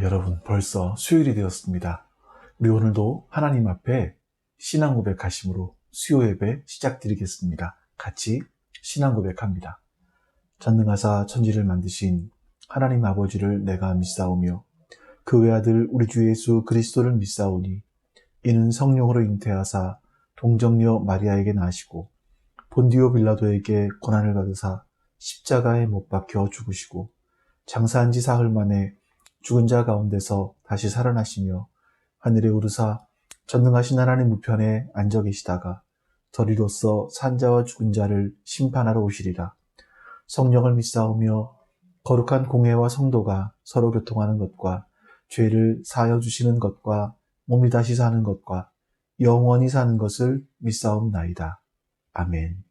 여러분, 벌써 수요일이 되었습니다. 우리 오늘도 하나님 앞에 신앙 고백하심으로 수요 예배 시작드리겠습니다. 같이 신앙 고백합니다. 전능하사 천지를 만드신 하나님 아버지를 내가 믿사오며 그 외아들 우리 주 예수 그리스도를 믿사오니 이는 성령으로 잉태하사 동정녀 마리아에게 나시고 본디오 빌라도에게 고난을 받으사 십자가에 못 박혀 죽으시고 장사한 지 사흘 만에 죽은 자 가운데서 다시 살아나시며 하늘에 오르사 전능하신 하나님 우편에 앉아 계시다가 저리로서 산 자와 죽은 자를 심판하러 오시리라. 성령을 믿사오며 거룩한 공회와 성도가 서로 교통하는 것과 죄를 사하여 주시는 것과 몸이 다시 사는 것과 영원히 사는 것을 믿사옵나이다. 아멘.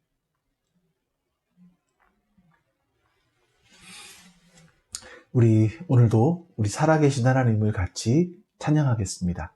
우리 오늘도 우리 살아계신 하나님을 같이 찬양하겠습니다.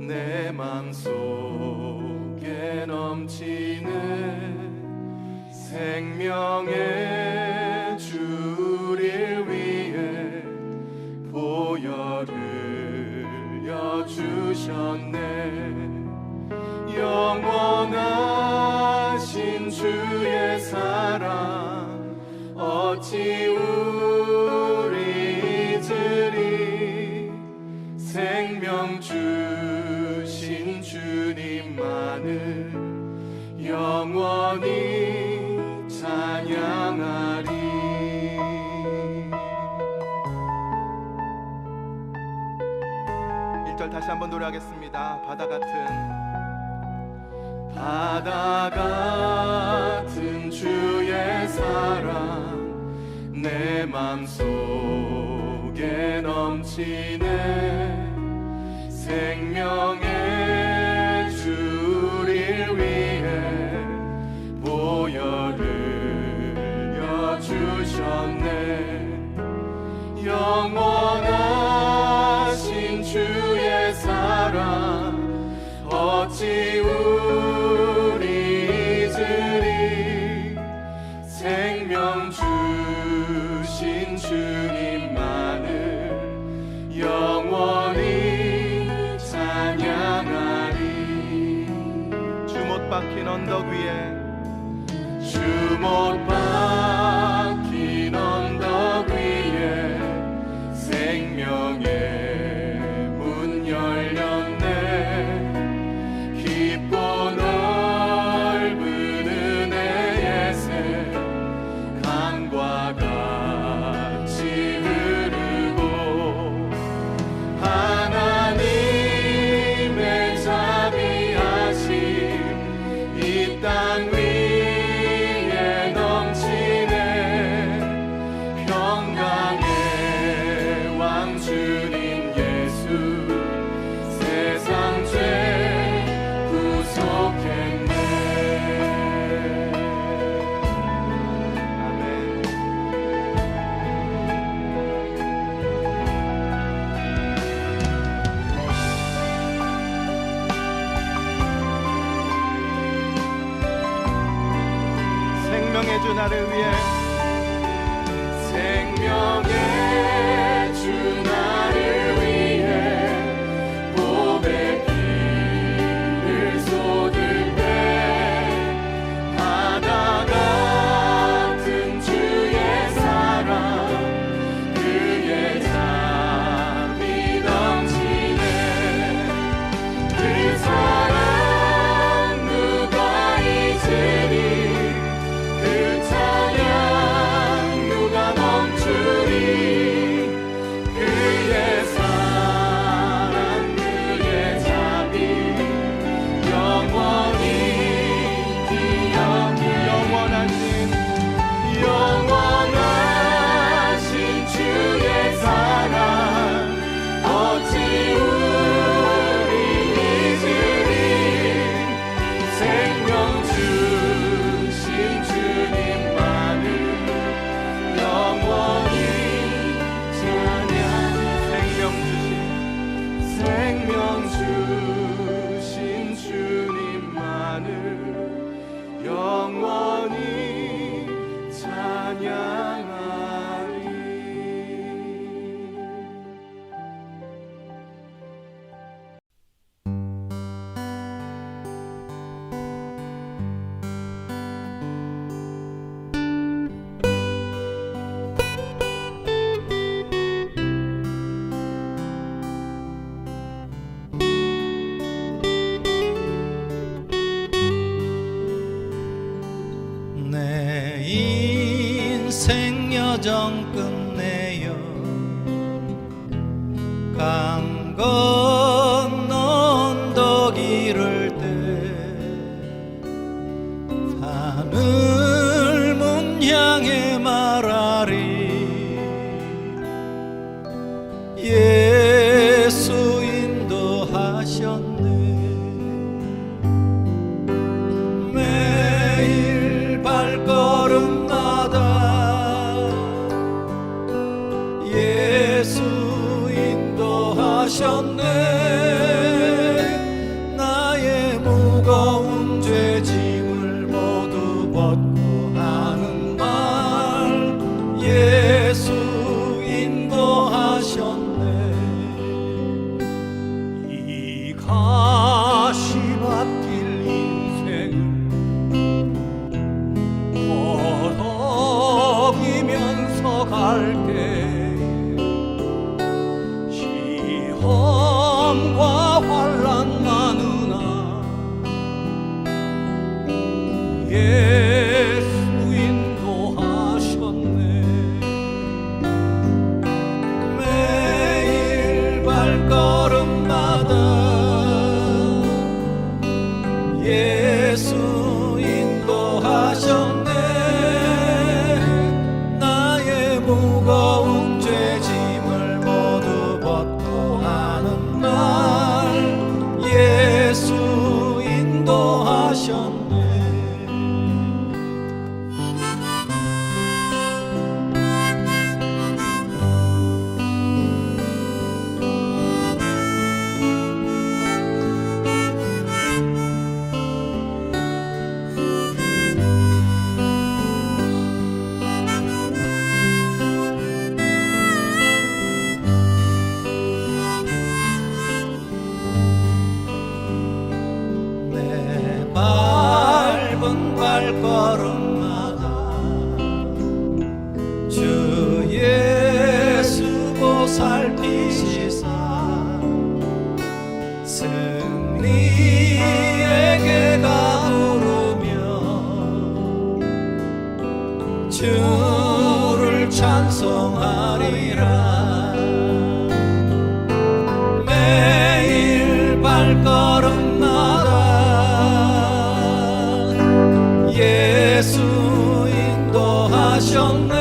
내 맘속에 넘치는 생명의 주를 위해 보혈을 여주셨네. 영원하신 주의 사랑 어찌 우리 잊으리. 생명 주신 주님만을 영원히 찬양하리. 1절 다시 한번 노래하겠습니다. 바다 같은 주의 사랑 내 맘속에 넘치네. 생명의 주를 위해 보혈을 여주셨네. 영원하신 주의 사랑 어찌 우리 잊으리. 생명 주신 주님만을 영원히 찬양하리. 주 못 박힌 언덕 위에 생명의 문 열렸네. 깊고 넓은 은혜의 새 강과 같이 흐르고 하나님의 자비하심 이 땅 위에 넘치네. 평강의 왕 주님 예수 세상 죄 구속했네. 아멘. 생명의 주 나를 위해 생명의 주 나를 위해 고백기를 쏟을 때 바다 같은 주의 사랑 그의 잠이 넘치네. 그 사랑 누가 잊으리. 그 찬양 누가 멈추리. 찬양하리. 내 인생 여정 끝내요 강 건너 언덕 이를 때 하늘문 향해 말하리 예수 인도하셨네 매일 발걸음마다 예수 인도하셨네 나의 무거운 죄짐을 모두 벗고 하는 말 예수 인도하셨네 이 가시밭길 인생을 어기면서 갈 때 시험과 환난 많으나 예수 인도하셨네 매일 발걸음마다 예수 인도하셨네 나의 무거운 죄짐을 모두 벗고 하는 날 예수 인도하셨네 내 밟은 발걸음마다 주 예수 보살피시사 승리에게 가두르며 주를 찬송하리라 매일 발걸음마다 예수 인도하셨네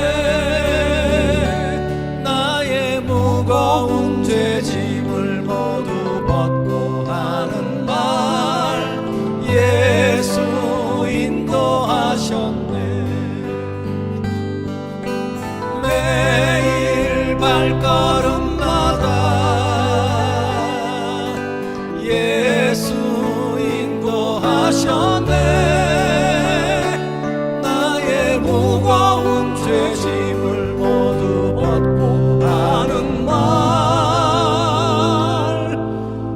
나의 무거운 죄짐을 모두 벗고 하는 말 예수 인도하셨네 매일 발걸음마다 예수 인도하셨네 나의 무거운 죄짐을 모두 벗고 하는 말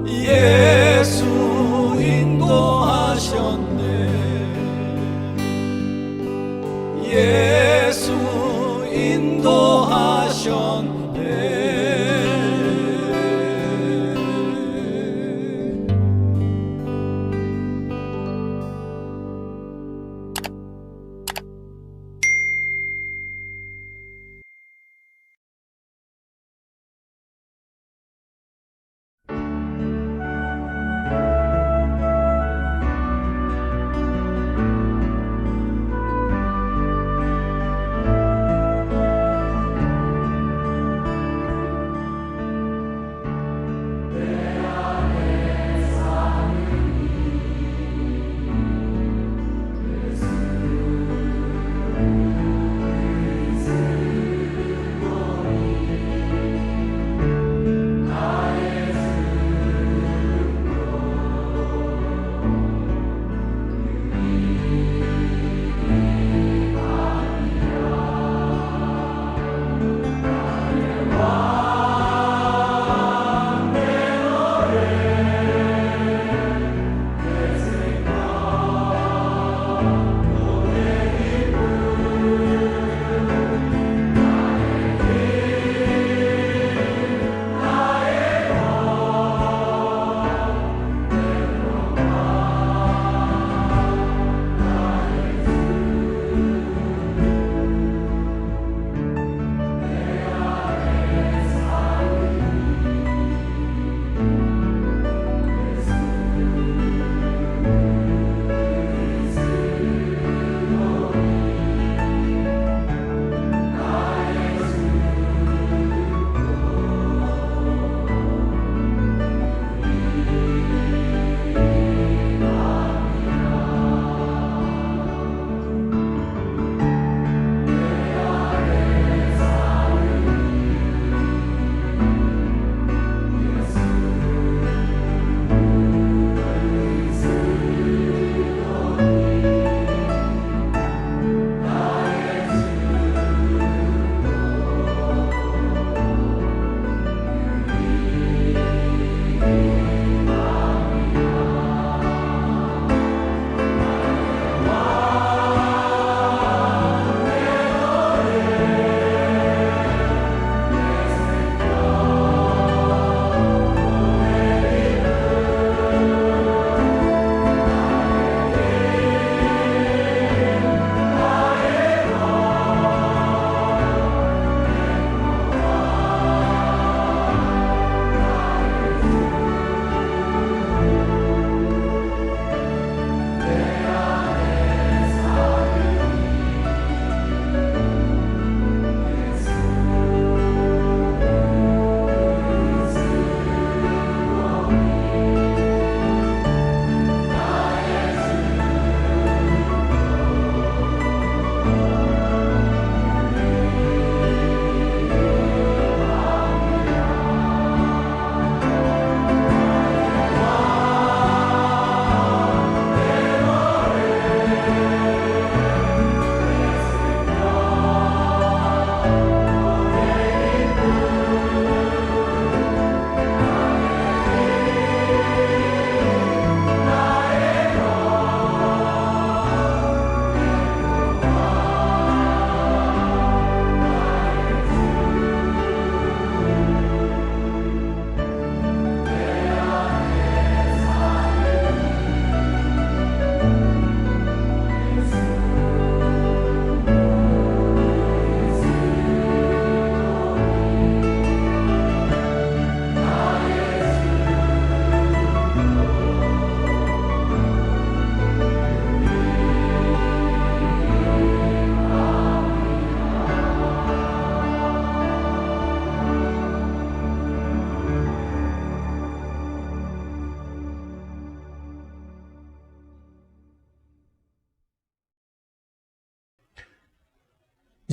예수 인도하셨네 예수 인도하셨네.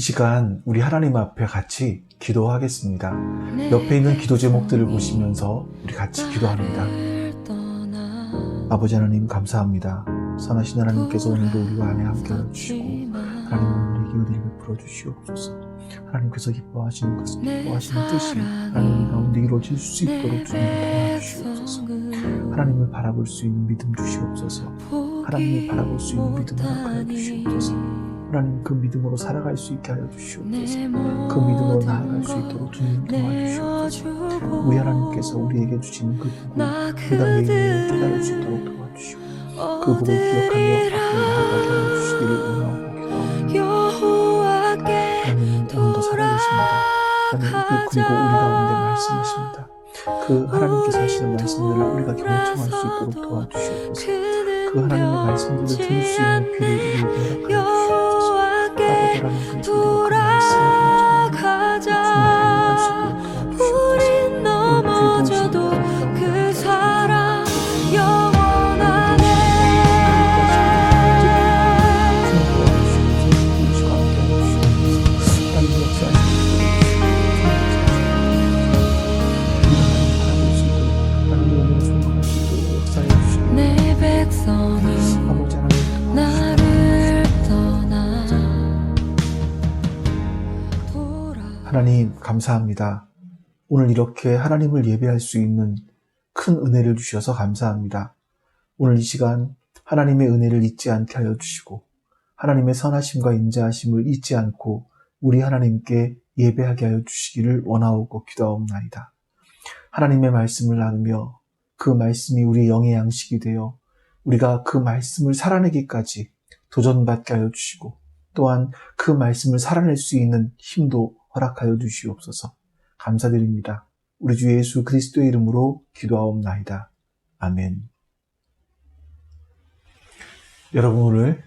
이 시간 우리 하나님 앞에 같이 기도하겠습니다. 옆에 있는 기도 제목들을 보시면서 우리 같이 기도합니다. 아버지 하나님 감사합니다. 선하신 하나님께서 오늘도 우리와 안에 함께하여 주시고 하나님 우리에게 은혜를 베풀어 주시옵소서. 하나님께서 기뻐하시는 것을 기뻐하시는 뜻이 하나님 가운데 이루어질 수 있도록 주님을 도와주시옵소서. 하나님을 바라볼 수 있는 믿음 주시옵소서. 하나님을 바라볼 수 있는 믿음을 허락하여 주시옵소서. 하나님 그 믿음으로 살아갈 수 있게 하여 주시옵소서. 그 믿음으로 나아갈 수 있도록 주님 도와주시옵소서. 우리 하나님께서 우리에게 주시는 그 복을 우리가 매일매일 깨달을 수 있도록 도와주시고 그 복을 기억하며 앞으로 나아가게 하여 주시기를 원하고 기도합니다. 하나님은 오늘도 살아계십니다. 하나님 그리고 우리 가운데 말씀하십니다. 그 하나님께서 하시는 말씀들을 우리가 경청할 수 있도록 도와주시옵소서. 그 하나님의 말씀들을 들을 수 있는 귀를 우리에게 허락하여 주시옵소서. 아버지 하나님 그리고 우리가 그 말씀을 경청하며 주님을 수 있도록 도와주시옵소서. 넘어져도 그 사랑 영원하네. 내 백성이 나를 떠나 돌아. 하나님 감사합니다. 오늘 이렇게 하나님을 예배할 수 있는 큰 은혜를 주셔서 감사합니다. 오늘 이 시간 하나님의 은혜를 잊지 않게 하여 주시고 하나님의 선하심과 인자하심을 잊지 않고 우리 하나님께 예배하게 하여 주시기를 원하오고 기도하옵나이다. 하나님의 말씀을 나누며 그 말씀이 우리 영의 양식이 되어 우리가 그 말씀을 살아내기까지 도전받게 하여 주시고 또한 그 말씀을 살아낼 수 있는 힘도 허락하여 주시옵소서. 감사드립니다. 우리 주 예수 그리스도의 이름으로 기도하옵나이다. 아멘. 여러분 오늘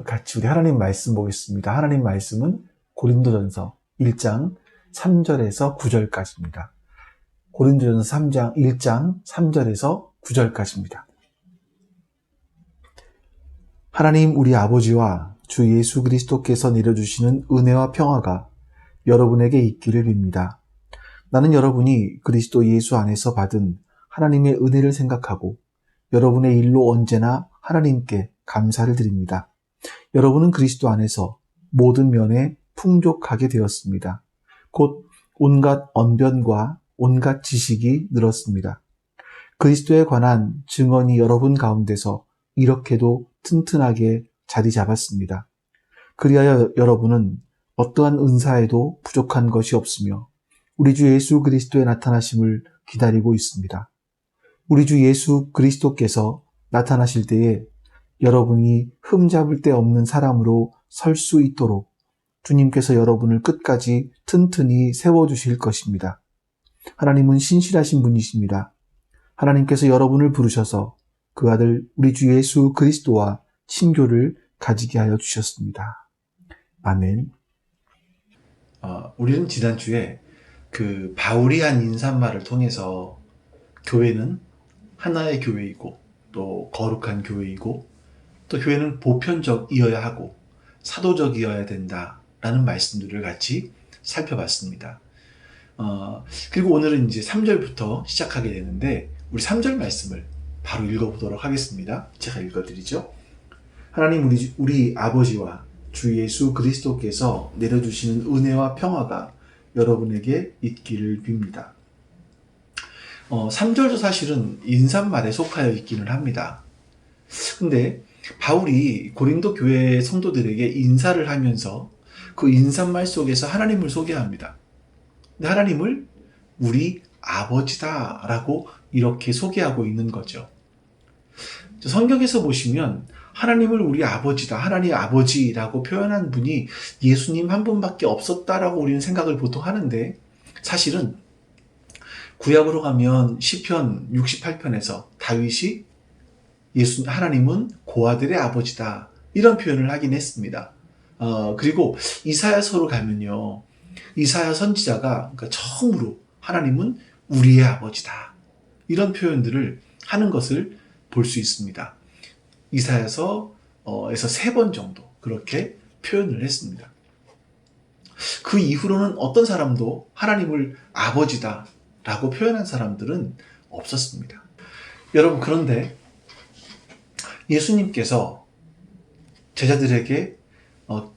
같이 우리 하나님 말씀 보겠습니다. 하나님 말씀은 고린도전서 1장 3절에서 9절까지입니다. 고린도전서 1장 3절에서 9절까지입니다. 하나님 우리 아버지와 주 예수 그리스도께서 내려주시는 은혜와 평화가 여러분에게 있기를 빕니다. 나는 여러분이 그리스도 예수 안에서 받은 하나님의 은혜를 생각하고 여러분의 일로 언제나 하나님께 감사를 드립니다. 여러분은 그리스도 안에서 모든 면에 풍족하게 되었습니다. 곧 온갖 언변과 온갖 지식이 늘었습니다. 그리스도에 관한 증언이 여러분 가운데서 이렇게도 튼튼하게 자리 잡았습니다. 그리하여 여러분은 어떠한 은사에도 부족한 것이 없으며 우리 주 예수 그리스도의 나타나심을 기다리고 있습니다. 우리 주 예수 그리스도께서 나타나실 때에 여러분이 흠잡을 데 없는 사람으로 설 수 있도록 주님께서 여러분을 끝까지 튼튼히 세워주실 것입니다. 하나님은 신실하신 분이십니다. 하나님께서 여러분을 부르셔서 그 아들 우리 주 예수 그리스도와 친교를 가지게 하여 주셨습니다. 아멘. 우리는 지난주에 그 바울이 한 인사말을 통해서 교회는 하나의 교회이고 또 거룩한 교회이고 또 교회는 보편적이어야 하고 사도적이어야 된다라는 말씀들을 같이 살펴봤습니다. 그리고 오늘은 이제 3절부터 시작하게 되는데 우리 3절 말씀을 바로 읽어보도록 하겠습니다. 제가 읽어드리죠. 하나님 우리 아버지와 주 예수 그리스도께서 내려주시는 은혜와 평화가 여러분에게 있기를 빕니다. 3절도 사실은 인사말에 속하여 있기는 합니다. 근데 바울이 고린도 교회 성도들에게 인사를 하면서 그 인사말 속에서 하나님을 소개합니다. 근데 하나님을 우리 아버지다라고 이렇게 소개하고 있는 거죠. 성경에서 보시면 하나님을 우리 아버지다, 하나님 아버지라고 표현한 분이 예수님 한 분밖에 없었다라고 우리는 생각을 보통 하는데 사실은 구약으로 가면 시편 68편에서 다윗이 하나님은 고아들의 아버지다 이런 표현을 하긴 했습니다. 그리고 이사야서로 가면요, 이사야 선지자가 그러니까 처음으로 하나님은 우리의 아버지다 이런 표현들을 하는 것을 볼 수 있습니다. 이사야서에서 3번 정도 그렇게 표현을 했습니다. 그 이후로는 어떤 사람도 하나님을 아버지다라고 표현한 사람들은 없었습니다. 여러분, 그런데 예수님께서 제자들에게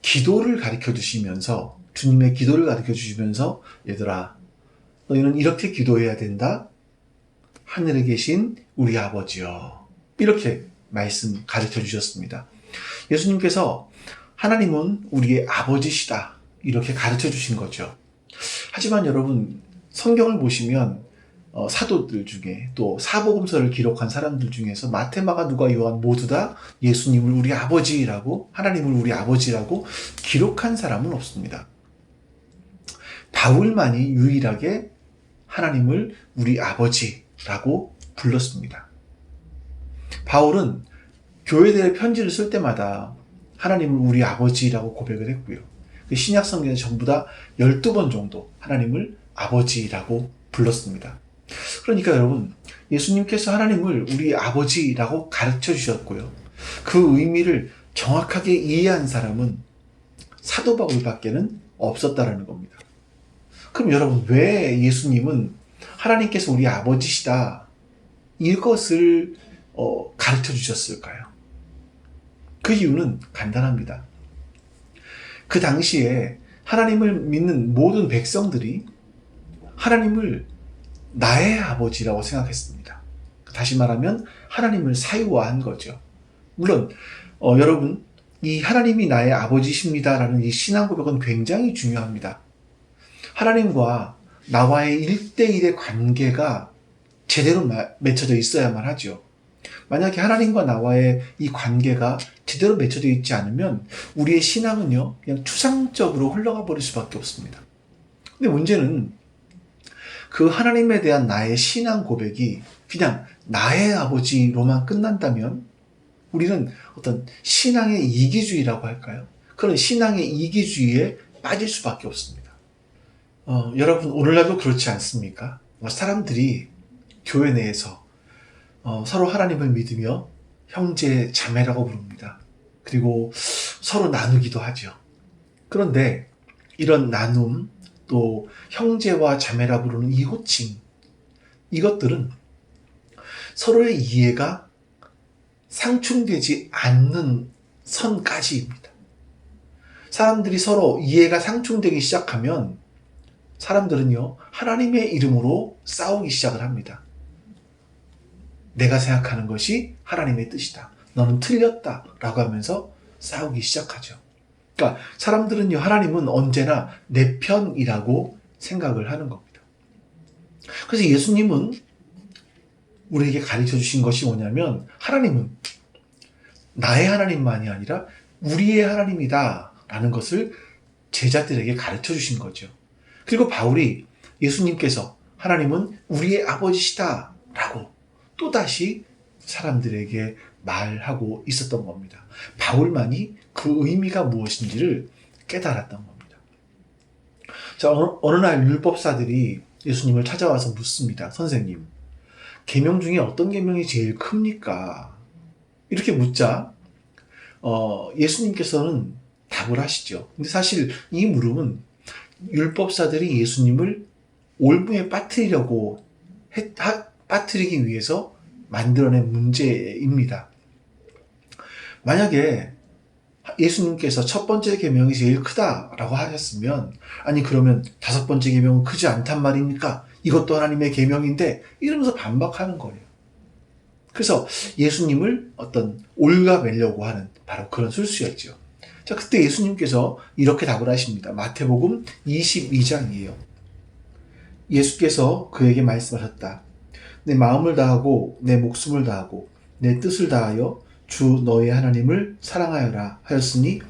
기도를 가르쳐 주시면서, 주님의 기도를 가르쳐 주시면서, 얘들아, 너희는 이렇게 기도해야 된다. 하늘에 계신 우리 아버지여. 이렇게 말씀 가르쳐 주셨습니다. 예수님께서 하나님은 우리의 아버지시다. 이렇게 가르쳐 주신 거죠. 하지만 여러분, 성경을 보시면 사도들 중에, 또 사복음서를 기록한 사람들 중에서 마태, 마가, 누가, 요한 모두 다 예수님을 우리 아버지라고, 하나님을 우리 아버지라고 기록한 사람은 없습니다. 바울만이 유일하게 하나님을 우리 아버지라고 불렀습니다. 바울은 교회들의 편지를 쓸 때마다 하나님을 우리 아버지라고 고백을 했고요. 신약 성경에 전부 다 12번 정도 하나님을 아버지라고 불렀습니다. 그러니까 여러분, 예수님께서 하나님을 우리 아버지라고 가르쳐 주셨고요. 그 의미를 정확하게 이해한 사람은 사도 바울밖에는 없었다라는 겁니다. 그럼 여러분, 왜 예수님은 하나님께서 우리 아버지시다, 이것을 가르쳐 주셨을까요? 그 이유는 간단합니다. 그 당시에 하나님을 믿는 모든 백성들이 하나님을 나의 아버지라고 생각했습니다. 다시 말하면 하나님을 사유화한 거죠. 물론 여러분, 이 하나님이 나의 아버지십니다라는 이 신앙 고백은 굉장히 중요합니다. 하나님과 나와의 1대1의 관계가 제대로 맺혀져 있어야만 하죠. 만약에 하나님과 나와의 이 관계가 제대로 맺혀져 있지 않으면 우리의 신앙은요, 그냥 추상적으로 흘러가 버릴 수밖에 없습니다. 근데 문제는 그 하나님에 대한 나의 신앙 고백이 그냥 나의 아버지로만 끝난다면 우리는 어떤 신앙의 이기주의라고 할까요? 그런 신앙의 이기주의에 빠질 수밖에 없습니다. 여러분, 오늘날도 그렇지 않습니까? 사람들이 교회 내에서 서로 하나님을 믿으며 형제, 자매라고 부릅니다. 그리고 서로 나누기도 하죠. 그런데 이런 나눔, 또 형제와 자매라 부르는 이 호칭, 이것들은 서로의 이해가 상충되지 않는 선까지입니다. 사람들이 서로 이해가 상충되기 시작하면 사람들은요, 하나님의 이름으로 싸우기 시작을 합니다. 내가 생각하는 것이 하나님의 뜻이다, 너는 틀렸다 라고 하면서 싸우기 시작하죠. 그러니까 사람들은요, 하나님은 언제나 내 편이라고 생각을 하는 겁니다. 그래서 예수님은 우리에게 가르쳐 주신 것이 뭐냐면, 하나님은 나의 하나님만이 아니라 우리의 하나님이다 라는 것을 제자들에게 가르쳐 주신 거죠. 그리고 바울이 예수님께서 하나님은 우리의 아버지시다 라고 또다시 사람들에게 말하고 있었던 겁니다. 바울만이 그 의미가 무엇인지를 깨달았던 겁니다. 자, 어느 날 율법사들이 예수님을 찾아와서 묻습니다. 선생님, 계명 중에 어떤 계명이 제일 큽니까? 이렇게 묻자 예수님께서는 답을 하시죠. 근데 사실 이 물음은 율법사들이 예수님을 올무에 빠뜨리기 위해서 만들어낸 문제입니다. 만약에 예수님께서 첫 번째 계명이 제일 크다라고 하셨으면, 아니 그러면 5번째 계명은 크지 않단 말입니까? 이것도 하나님의 계명인데, 이러면서 반박하는 거예요. 그래서 예수님을 어떤 올가매려고 하는 바로 그런 술수였죠. 자, 그때 예수님께서 이렇게 답을 하십니다. 마태복음 22장이에요. 예수께서 그에게 말씀하셨다. 내 마음을 다하고 내 목숨을 다하고 내 뜻을 다하여 주 너의 하나님을 사랑하여라 하였으니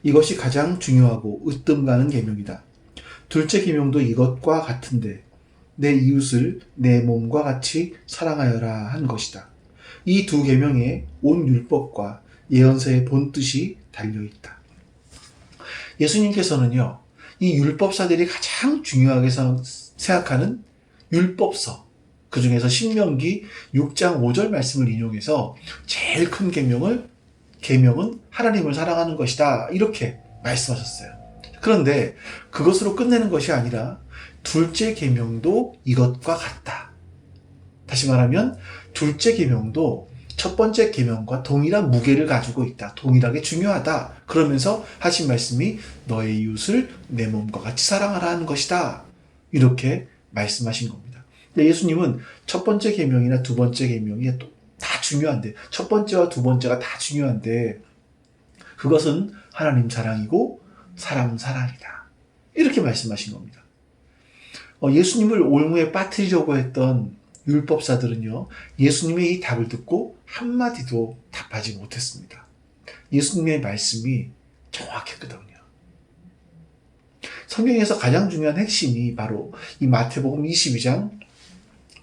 이것이 가장 중요하고 으뜸 가는 계명이다. 둘째 계명도 이것과 같은데 내 이웃을 내 몸과 같이 사랑하여라 한 것이다. 이 두 계명에 온 율법과 예언서의 본뜻이 달려있다. 예수님께서는요, 이 율법사들이 가장 중요하게 생각하는 율법서, 그 중에서 신명기 6장 5절 말씀을 인용해서 제일 큰 계명은 하나님을 사랑하는 것이다, 이렇게 말씀하셨어요. 그런데 그것으로 끝내는 것이 아니라 둘째 계명도 이것과 같다. 다시 말하면 둘째 계명도 첫 번째 계명과 동일한 무게를 가지고 있다. 동일하게 중요하다. 그러면서 하신 말씀이 너의 이웃을 내 몸과 같이 사랑하라 하는 것이다. 이렇게 말씀하신 겁니다. 근데 예수님은 첫 번째 계명이나 두 번째 계명이 다 중요한데, 첫 번째와 두 번째가 다 중요한데 그것은 하나님 사랑이고 사람 사랑이다. 이렇게 말씀하신 겁니다. 예수님을 올무에 빠뜨리려고 했던 율법사들은요, 예수님의 이 답을 듣고 한마디도 답하지 못했습니다. 예수님의 말씀이 정확했거든요. 성경에서 가장 중요한 핵심이 바로 이 마태복음 22장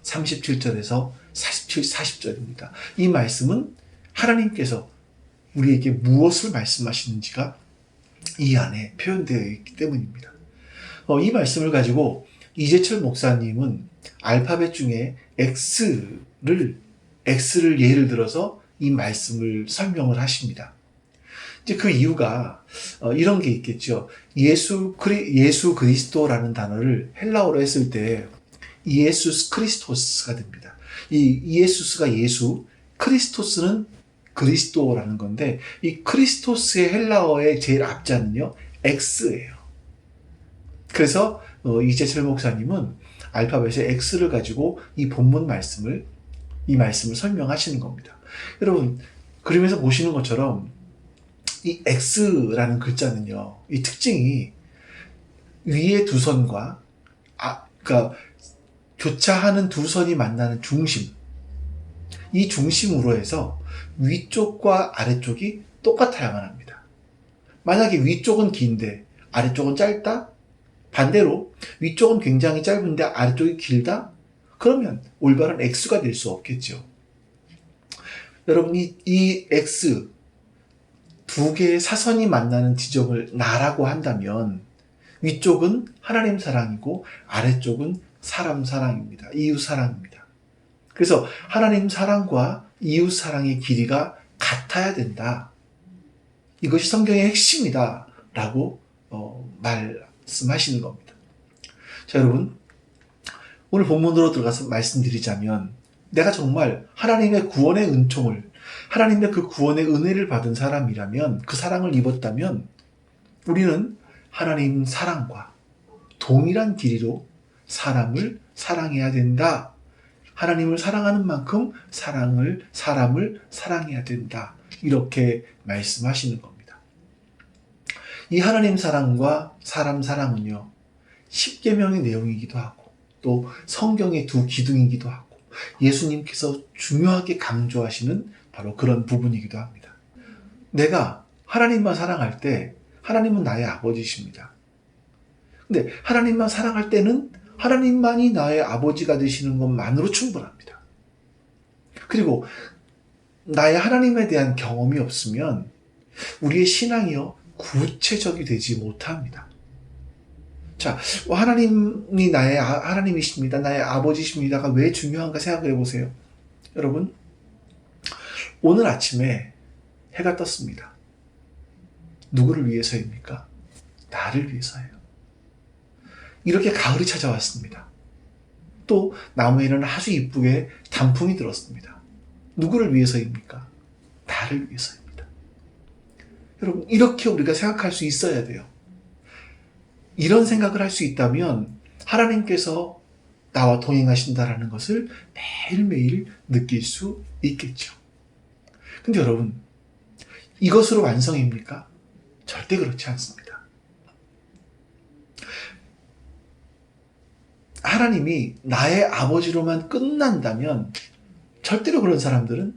37절에서 40절입니다. 이 말씀은 하나님께서 우리에게 무엇을 말씀하시는지가 이 안에 표현되어 있기 때문입니다. 이 말씀을 가지고 이재철 목사님은 알파벳 중에 X를 예를 들어서 이 말씀을 설명을 하십니다. 이제 그 이유가 이런 게 있겠죠. 예수 그리스도라는 단어를 헬라어로 했을 때 이에수스 크리스토스가 됩니다. 이 이에수스가 예수, 크리스토스는 그리스도라는 건데, 이 크리스토스의 헬라어의 제일 앞자는요, X예요. 그래서 이재철 목사님은 알파벳의 X를 가지고 이 본문 말씀을 설명하시는 겁니다. 여러분, 그림에서 보시는 것처럼 이 X라는 글자는요, 이 특징이 위에 두 선과 그러니까 교차하는 두 선이 만나는 중심, 이 중심으로 해서 위쪽과 아래쪽이 똑같아야만 합니다. 만약에 위쪽은 긴데 아래쪽은 짧다? 반대로 위쪽은 굉장히 짧은데 아래쪽이 길다? 그러면 올바른 X가 될 수 없겠죠. 여러분, 이 X 두 개의 사선이 만나는 지점을 나라고 한다면 위쪽은 하나님 사랑이고 아래쪽은 사람 사랑입니다. 이웃 사랑입니다. 그래서 하나님 사랑과 이웃 사랑의 길이가 같아야 된다. 이것이 성경의 핵심이다 라고 말씀하시는 겁니다. 자, 여러분, 오늘 본문으로 들어가서 말씀드리자면, 내가 정말 하나님의 구원의 은총을, 하나님의 그 구원의 은혜를 받은 사람이라면, 그 사랑을 입었다면 우리는 하나님 사랑과 동일한 길이로 사람을 사랑해야 된다. 하나님을 사랑하는 만큼 사람을 사랑해야 된다. 이렇게 말씀하시는 겁니다. 이 하나님 사랑과 사람 사랑은요, 십계명의 내용이기도 하고 또 성경의 두 기둥이기도 하고 예수님께서 중요하게 강조하시는 바로 그런 부분이기도 합니다. 내가 하나님만 사랑할 때 하나님은 나의 아버지십니다. 근데 하나님만 사랑할 때는 하나님만이 나의 아버지가 되시는 것만으로 충분합니다. 그리고 나의 하나님에 대한 경험이 없으면 우리의 신앙이요, 구체적이 되지 못합니다. 자, 하나님이 나의 하나님이십니다. 나의 아버지십니다가 왜 중요한가 생각해 보세요. 여러분, 오늘 아침에 해가 떴습니다. 누구를 위해서입니까? 나를 위해서예요. 이렇게 가을이 찾아왔습니다. 또 나무에는 아주 이쁘게 단풍이 들었습니다. 누구를 위해서입니까? 나를 위해서입니다. 여러분, 이렇게 우리가 생각할 수 있어야 돼요. 이런 생각을 할 수 있다면 하나님께서 나와 동행하신다라는 것을 매일매일 느낄 수 있겠죠. 근데 여러분, 이것으로 완성입니까? 절대 그렇지 않습니다. 하나님이 나의 아버지로만 끝난다면 절대로 그런 사람들은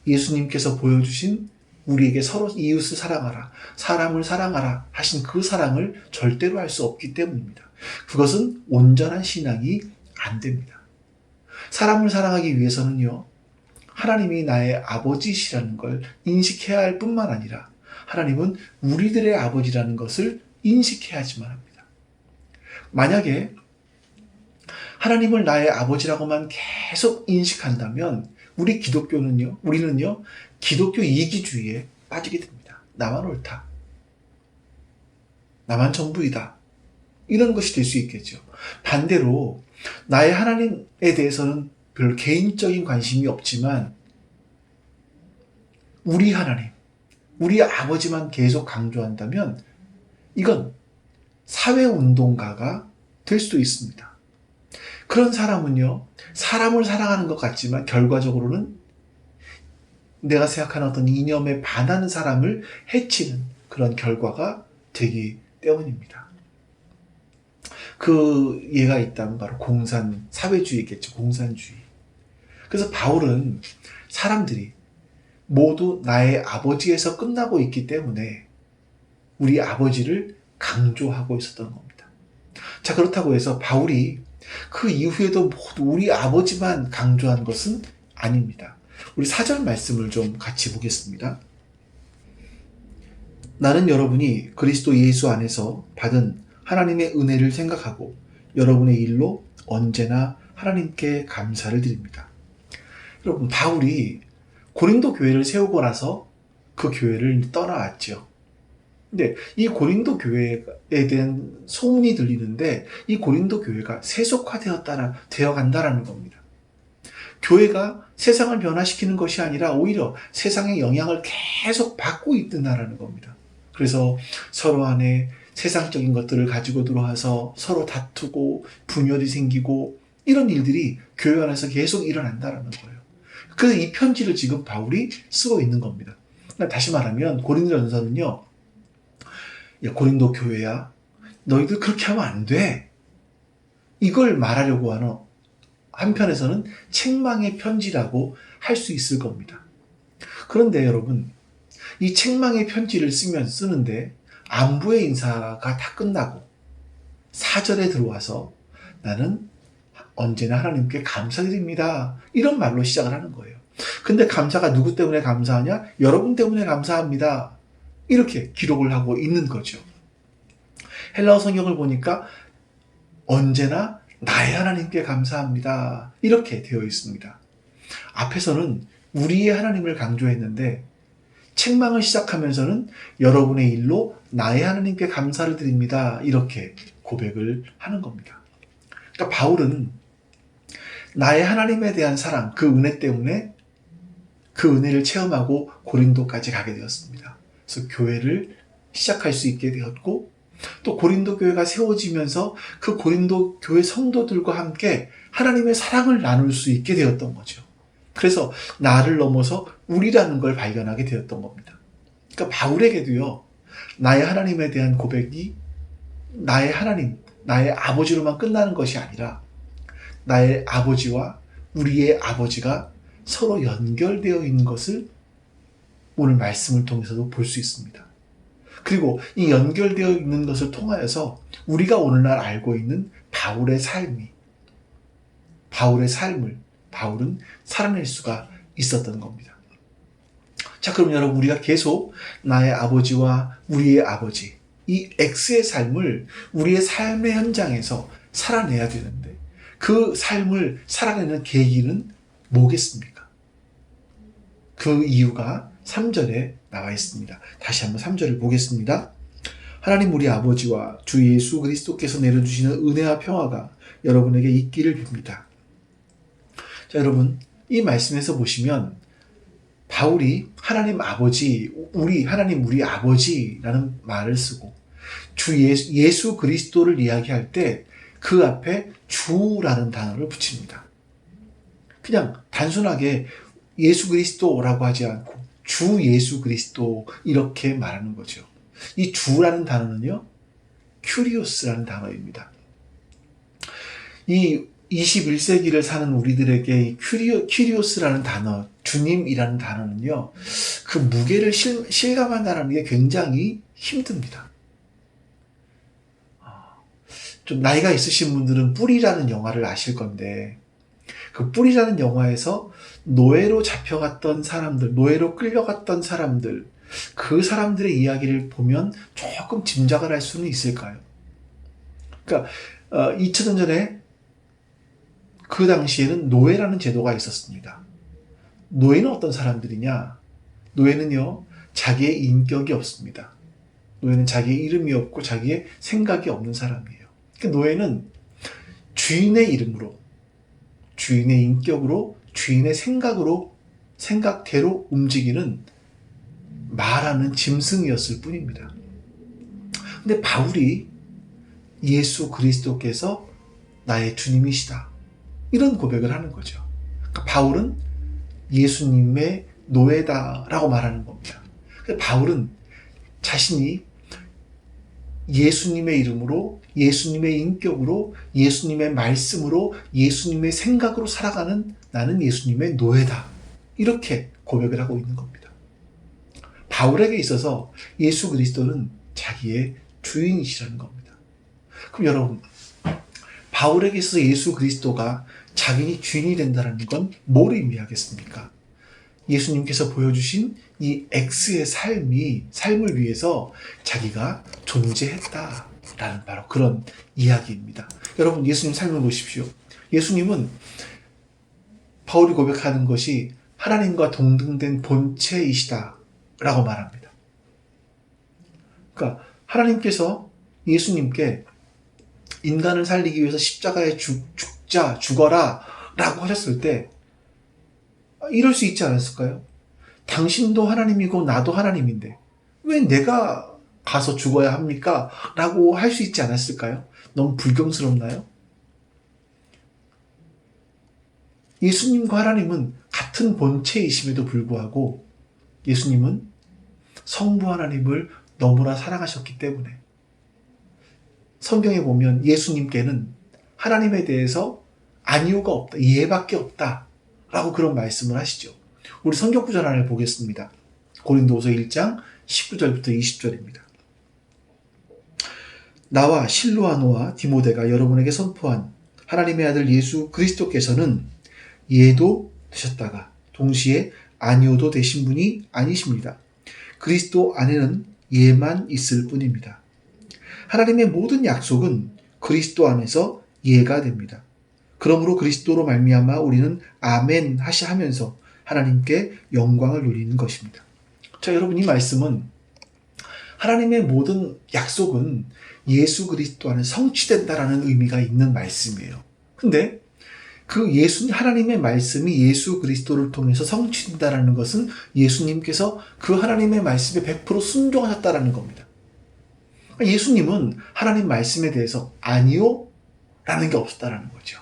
예수님께서 보여주신 우리에게 서로 이웃을 사랑하라, 사람을 사랑하라 하신 그 사랑을 절대로 할 수 없기 때문입니다. 그것은 온전한 신앙이 안 됩니다. 사람을 사랑하기 위해서는요, 하나님이 나의 아버지시라는 걸 인식해야 할 뿐만 아니라 하나님은 우리들의 아버지라는 것을 인식해야지만 합니다. 만약에 하나님을 나의 아버지라고만 계속 인식한다면 우리는요, 기독교 이기주의에 빠지게 됩니다. 나만 옳다. 나만 전부이다. 이런 것이 될 수 있겠죠. 반대로 나의 하나님에 대해서는 별로 개인적인 관심이 없지만 우리 하나님, 우리 아버지만 계속 강조한다면 이건 사회운동가가 될 수도 있습니다. 그런 사람은요, 사람을 사랑하는 것 같지만 결과적으로는 내가 생각하는 어떤 이념에 반하는 사람을 해치는 그런 결과가 되기 때문입니다. 그 예가 있다면 바로 사회주의겠죠. 공산주의. 그래서 바울은 사람들이 모두 나의 아버지에서 끝나고 있기 때문에 우리 아버지를 강조하고 있었던 겁니다. 자, 그렇다고 해서 바울이 그 이후에도 모두 우리 아버지만 강조한 것은 아닙니다. 우리 4절 말씀을 좀 같이 보겠습니다. 나는 여러분이 그리스도 예수 안에서 받은 하나님의 은혜를 생각하고 여러분의 일로 언제나 하나님께 감사를 드립니다. 여러분, 바울이 고린도 교회를 세우고 나서 그 교회를 떠나왔죠. 근데 이 고린도 교회에 대한 소문이 들리는데 이 고린도 교회가 세속화되어 간다라는 겁니다. 교회가 세상을 변화시키는 것이 아니라 오히려 세상의 영향을 계속 받고 있다라는 겁니다. 그래서 서로 안에 세상적인 것들을 가지고 들어와서 서로 다투고 분열이 생기고 이런 일들이 교회 안에서 계속 일어난다라는 거예요. 그래서 이 편지를 지금 바울이 쓰고 있는 겁니다. 다시 말하면 고린도전서는요, 야, 고린도 교회야, 너희들 그렇게 하면 안 돼. 이걸 말하려고 하는 한편에서는 책망의 편지라고 할 수 있을 겁니다. 그런데 여러분, 이 책망의 편지를 쓰는데 안부의 인사가 다 끝나고 4절에 들어와서 나는 언제나 하나님께 감사드립니다. 이런 말로 시작을 하는 거예요. 근데 감사가 누구 때문에 감사하냐? 여러분 때문에 감사합니다. 이렇게 기록을 하고 있는 거죠. 헬라어 성경을 보니까 언제나 나의 하나님께 감사합니다. 이렇게 되어 있습니다. 앞에서는 우리의 하나님을 강조했는데 책망을 시작하면서는 여러분의 일로 나의 하나님께 감사를 드립니다. 이렇게 고백을 하는 겁니다. 그러니까 바울은 나의 하나님에 대한 사랑, 그 은혜 때문에 그 은혜를 체험하고 고린도까지 가게 되었습니다. 그래서 교회를 시작할 수 있게 되었고 또 고린도 교회가 세워지면서 그 고린도 교회 성도들과 함께 하나님의 사랑을 나눌 수 있게 되었던 거죠. 그래서 나를 넘어서 우리라는 걸 발견하게 되었던 겁니다. 그러니까 바울에게도요, 나의 하나님에 대한 고백이 나의 하나님, 나의 아버지로만 끝나는 것이 아니라 나의 아버지와 우리의 아버지가 서로 연결되어 있는 것을 오늘 말씀을 통해서도 볼 수 있습니다. 그리고 이 연결되어 있는 것을 통하여서 우리가 오늘날 알고 있는 바울의 삶을 바울은 살아낼 수가 있었던 겁니다. 자, 그럼 여러분, 우리가 계속 나의 아버지와 우리의 아버지, 이 X의 삶을 우리의 삶의 현장에서 살아내야 되는데 그 삶을 살아내는 계기는 뭐겠습니까? 그 이유가 3절에 나와 있습니다. 다시 한번 3절을 보겠습니다. 하나님 우리 아버지와 주 예수 그리스도께서 내려주시는 은혜와 평화가 여러분에게 있기를 빕니다. 자, 여러분, 이 말씀에서 보시면 바울이 하나님 아버지, 하나님 우리 아버지라는 말을 쓰고 주 예수 그리스도를 이야기할 때 그 앞에 주라는 단어를 붙입니다. 그냥 단순하게 예수 그리스도라고 하지 않고 주 예수 그리스도 이렇게 말하는 거죠. 이 주라는 단어는요, 큐리오스라는 단어입니다. 이 21세기를 사는 우리들에게 이 큐리오스라는 단어, 주님이라는 단어는요, 그 무게를 실감한다는 게 굉장히 힘듭니다. 좀 나이가 있으신 분들은 뿔이라는 영화를 아실 건데, 그 뿔이라는 영화에서 노예로 잡혀갔던 사람들, 노예로 끌려갔던 사람들, 그 사람들의 이야기를 보면 조금 짐작을 할 수는 있을까요? 그러니까 2000년 전에 그 당시에는 노예라는 제도가 있었습니다. 노예는 어떤 사람들이냐? 노예는요, 자기의 인격이 없습니다. 노예는 자기의 이름이 없고 자기의 생각이 없는 사람이에요. 그러니까 노예는 주인의 이름으로, 주인의 인격으로, 주인의 생각대로 움직이는 말하는 짐승이었을 뿐입니다. 근데 바울이 예수 그리스도께서 나의 주님이시다, 이런 고백을 하는 거죠. 그러니까 바울은 예수님의 노예다라고 말하는 겁니다. 바울은 자신이 예수님의 이름으로, 예수님의 인격으로, 예수님의 말씀으로, 예수님의 생각으로 살아가는 나는 예수님의 노예다, 이렇게 고백을 하고 있는 겁니다. 바울에게 있어서 예수 그리스도는 자기의 주인이시라는 겁니다. 그럼 여러분, 바울에게 있어서 예수 그리스도가 자기의 주인이 된다는 건 뭘 의미하겠습니까? 예수님께서 보여주신 이 X의 삶을 위해서 자기가 존재했다라는 바로 그런 이야기입니다. 여러분, 예수님 삶을 보십시오. 예수님은 바울이 고백하는 것이 하나님과 동등된 본체이시다라고 말합니다. 그러니까 하나님께서 예수님께 인간을 살리기 위해서 십자가에 죽어라 라고 하셨을 때 이럴 수 있지 않았을까요? 당신도 하나님이고 나도 하나님인데 왜 내가 가서 죽어야 합니까? 라고 할 수 있지 않았을까요? 너무 불경스럽나요? 예수님과 하나님은 같은 본체이심에도 불구하고 예수님은 성부 하나님을 너무나 사랑하셨기 때문에 성경에 보면 예수님께는 하나님에 대해서 아니오가 없다, 이해밖에 없다 라고 그런 말씀을 하시죠. 우리 성경 구절 하나를 보겠습니다. 고린도후서 1장 19절부터 20절입니다. 나와 실로아노와 디모데가 여러분에게 선포한 하나님의 아들 예수 그리스도께서는 예도 되셨다가 동시에 아니오도 되신 분이 아니십니다. 그리스도 안에는 예만 있을 뿐입니다. 하나님의 모든 약속은 그리스도 안에서 예가 됩니다. 그러므로 그리스도로 말미암아 우리는 아멘 하면서 하나님께 영광을 누리는 것입니다. 자, 여러분, 이 말씀은 하나님의 모든 약속은 예수 그리스도 안에 성취된다라는 의미가 있는 말씀이에요. 근데 그 하나님의 말씀이 예수 그리스도를 통해서 성취된다라는 것은 예수님께서 그 하나님의 말씀에 100% 순종하셨다라는 겁니다. 예수님은 하나님 말씀에 대해서 아니요 라는 게 없었다라는 거죠.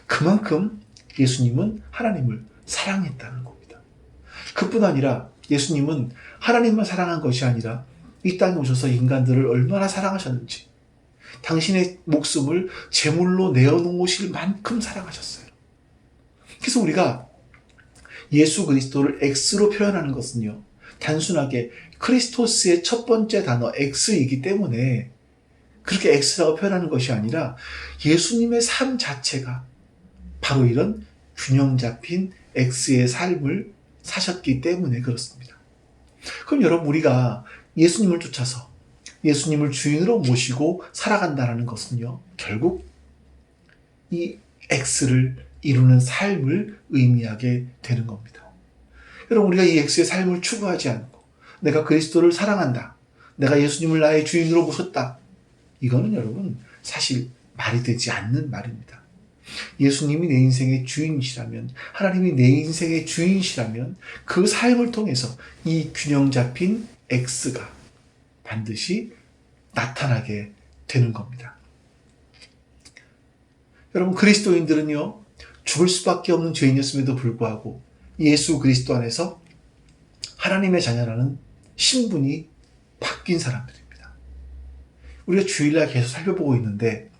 그만큼 예수님은 하나님을 사랑했다는 겁니다. 그뿐 아니라 예수님은 하나님만 사랑한 것이 아니라 이 땅에 오셔서 인간들을 얼마나 사랑하셨는지, 당신의 목숨을 제물로 내어놓으실 만큼 사랑하셨어요. 그래서 우리가 예수 그리스도를 X로 표현하는 것은요, 단순하게 크리스토스의 첫 번째 단어 X이기 때문에 그렇게 X라고 표현하는 것이 아니라 예수님의 삶 자체가 바로 이런 균형 잡힌 X의 삶을 사셨기 때문에 그렇습니다. 그럼 여러분, 우리가 예수님을 쫓아서 예수님을 주인으로 모시고 살아간다는 것은요, 결국 이 X를 이루는 삶을 의미하게 되는 겁니다. 여러분, 우리가 이 X의 삶을 추구하지 않고 내가 그리스도를 사랑한다, 내가 예수님을 나의 주인으로 모셨다, 이거는 여러분 사실 말이 되지 않는 말입니다. 예수님이 내 인생의 주인이시라면, 하나님이 내 인생의 주인이시라면 그 삶을 통해서 이 균형 잡힌 X가 반드시 나타나게 되는 겁니다. 여러분, 그리스도인들은요, 죽을 수밖에 없는 죄인이었음에도 불구하고 예수 그리스도 안에서 하나님의 자녀라는 신분이 바뀐 사람들입니다. 우리가 주일날 계속 살펴보고 있는데,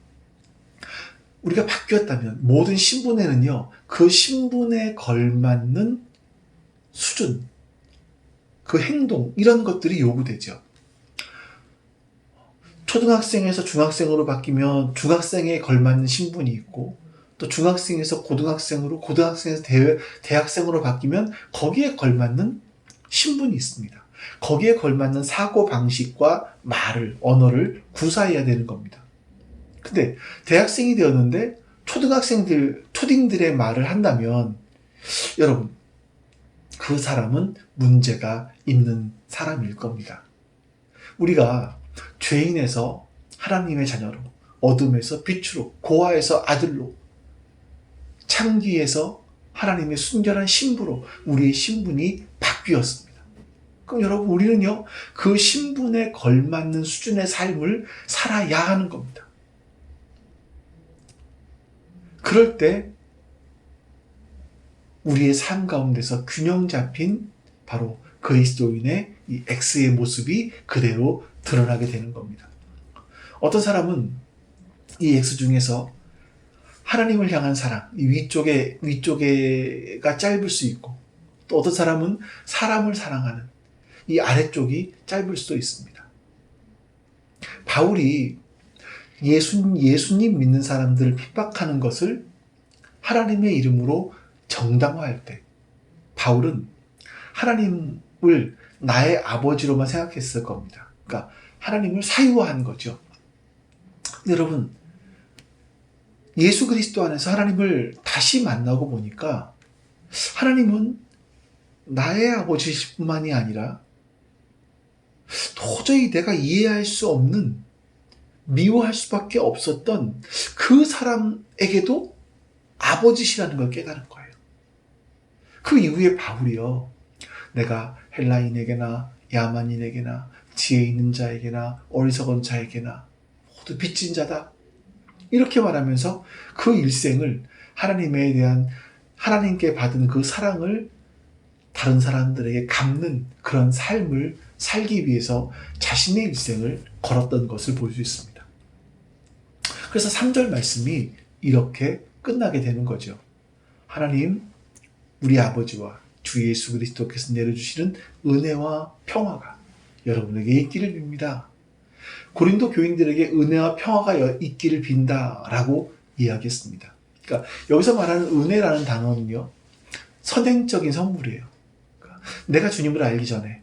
우리가 바뀌었다면 모든 신분에는요, 그 신분에 걸맞는 수준, 그 행동, 이런 것들이 요구되죠. 초등학생에서 중학생으로 바뀌면 중학생에 걸맞는 신분이 있고, 또 중학생에서 고등학생으로, 고등학생에서 대학생으로 바뀌면 거기에 걸맞는 신분이 있습니다. 거기에 걸맞는 사고방식과 언어를 구사해야 되는 겁니다. 근데 대학생이 되었는데 초딩들의 말을 한다면, 여러분, 그 사람은 문제가 있는 사람일 겁니다. 우리가 죄인에서 하나님의 자녀로, 어둠에서 빛으로, 고아에서 아들로, 창기에서 하나님의 순결한 신부로 우리의 신분이 바뀌었습니다. 그럼 여러분, 우리는요, 그 신분에 걸맞는 수준의 삶을 살아야 하는 겁니다. 그럴 때 우리의 삶 가운데서 균형 잡힌 바로 그리스도인의 이 X의 모습이 그대로 드러나게 되는 겁니다. 어떤 사람은 이 X 중에서 하나님을 향한 사랑, 이 위쪽에가 짧을 수 있고, 또 어떤 사람은 사람을 사랑하는 이 아래쪽이 짧을 수도 있습니다. 바울이 예수님 믿는 사람들을 핍박하는 것을 하나님의 이름으로 정당화할 때, 바울은 하나님을 나의 아버지로만 생각했을 겁니다. 그러니까 하나님을 사유화한 거죠. 근데 여러분, 예수 그리스도 안에서 하나님을 다시 만나고 보니까 하나님은 나의 아버지실 뿐만이 아니라 도저히 내가 이해할 수 없는, 미워할 수밖에 없었던 그 사람에게도 아버지시라는 걸 깨달은 거예요. 그 이후에 바울이요, 내가 헬라인에게나 야만인에게나 지혜 있는 자에게나 어리석은 자에게나 모두 빚진 자다, 이렇게 말하면서 그 일생을 하나님에 대한, 하나님께 받은 그 사랑을 다른 사람들에게 갚는 그런 삶을 살기 위해서 자신의 일생을 걸었던 것을 볼 수 있습니다. 그래서 3절 말씀이 이렇게 끝나게 되는 거죠. 하나님, 우리 아버지와 주 예수 그리스도께서 내려주시는 은혜와 평화가 여러분에게 있기를 빕니다. 고린도 교인들에게 은혜와 평화가 있기를 빈다라고 이야기했습니다. 그러니까 여기서 말하는 은혜라는 단어는요, 선행적인 선물이에요. 그러니까 내가 주님을 알기 전에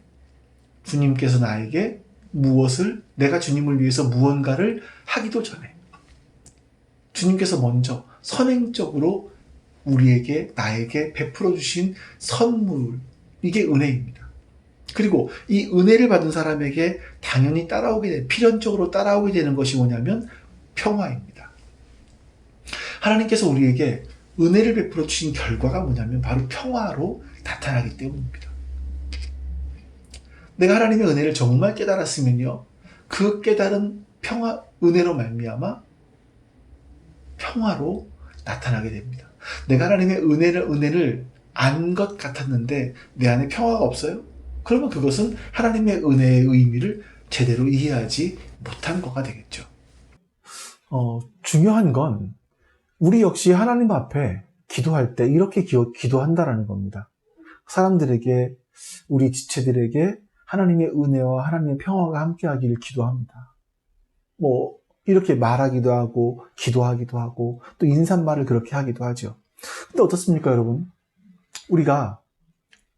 주님께서 나에게 무엇을, 내가 주님을 위해서 무언가를 하기도 전에 주님께서 먼저 선행적으로 우리에게, 나에게 베풀어 주신 선물, 이게 은혜입니다. 그리고 이 은혜를 받은 사람에게 당연히 필연적으로 따라오게 되는 것이 뭐냐면 평화입니다. 하나님께서 우리에게 은혜를 베풀어 주신 결과가 뭐냐면 바로 평화로 나타나기 때문입니다. 내가 하나님의 은혜를 정말 깨달았으면요, 그 깨달은 은혜로 말미암아 평화로 나타나게 됩니다. 내가 하나님의 은혜를 안 것 같았는데 내 안에 평화가 없어요? 그러면 그것은 하나님의 은혜의 의미를 제대로 이해하지 못한 거가 되겠죠. 중요한 건 우리 역시 하나님 앞에 기도할 때 이렇게 기도한다라는 겁니다. 사람들에게, 우리 지체들에게 하나님의 은혜와 하나님의 평화가 함께하기를 기도합니다. 이렇게 말하기도 하고 기도하기도 하고 또 인사말을 그렇게 하기도 하죠. 근데 어떻습니까, 여러분? 우리가